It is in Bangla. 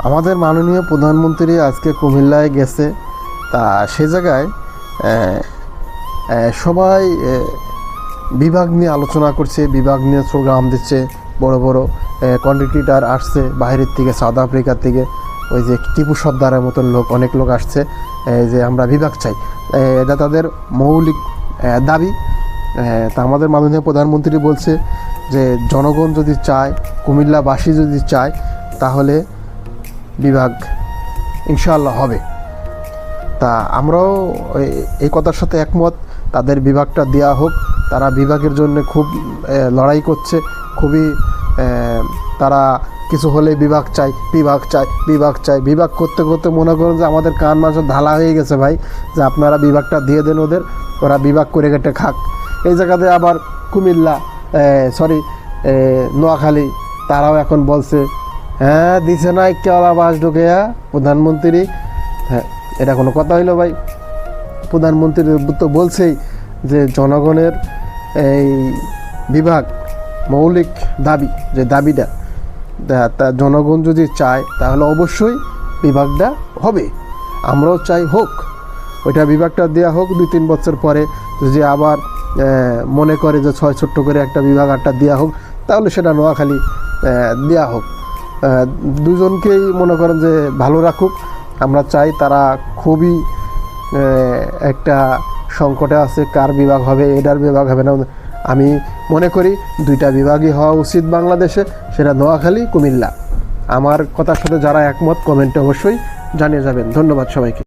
আমাদের মাননীয় প্রধানমন্ত্রী আজকে কুমিল্লায় গেছে। তা সে জায়গায় সবাই বিভাগ নিয়ে আলোচনা করছে, বিভাগ নিয়ে প্রোগ্রাম দিচ্ছে। বড় বড় কন্ট্রিবিউটার আসছে বাইরের থেকে, সাউথ আফ্রিকার থেকে, ওই যে টিপু সর্দারের মতন লোক, অনেক লোক আসছে যে আমরা বিভাগ চাই। এটা তাদের মৌলিক দাবি। তা আমাদের মাননীয় প্রধানমন্ত্রী বলছে যে জনগণ যদি চায়, কুমিল্লাবাসী যদি চায়, তাহলে বিভাগ ইনশাআল্লাহ হবে। তা আমরাও এই কথার সাথে একমত, তাদের বিভাগটা দেওয়া হোক। তারা বিভাগের জন্য খুব লড়াই করছে, খুবই তারা কিছু হলে বিভাগ চাই, বিভাগ চাই, বিভাগ চাই। বিভাগ করতে করতে মনে করুন যে আমাদের কান মাঝে ঢালা হয়ে গেছে ভাই, যে আপনারা বিভাগটা দিয়ে দেন ওদের, ওরা বিভাগ করে কেটে খাক। এই জায়গাতে আবার কুমিল্লা নোয়াখালী তারাও এখন বলছে হ্যাঁ দিছে না ইকেওয়ালা বাস ঢুকে প্রধানমন্ত্রী। হ্যাঁ, এটা কোনো কথা হইলো ভাই? প্রধানমন্ত্রী তো বলছেই যে জনগণের এই বিভাগ মৌলিক দাবি, যে দাবিটা তা জনগণ যদি চায় তাহলে অবশ্যই বিভাগটা হবে। আমরাও চাই হোক, ওইটা বিভাগটা দেওয়া হোক। 2-3 বছর পরে যদি আবার মনে করে যে 6 ছোট্ট করে একটা বিভাগ একটা দেওয়া হোক, তাহলে সেটা নোয়াখালী দেওয়া হোক। দুজনকেই মনে করেন যে ভালো রাখুক। আমরা চাই, তারা খুবই একটা সংকটে আছে, কার বিভাগ হবে, এটার বিভাগ হবে না। আমি মনে করি 2টা বিভাগই হওয়া উচিত বাংলাদেশে, সেটা নোয়াখালী, কুমিল্লা। আমার কথার সাথে যারা একমত কমেন্টে অবশ্যই জানিয়ে যাবেন। ধন্যবাদ সবাইকে।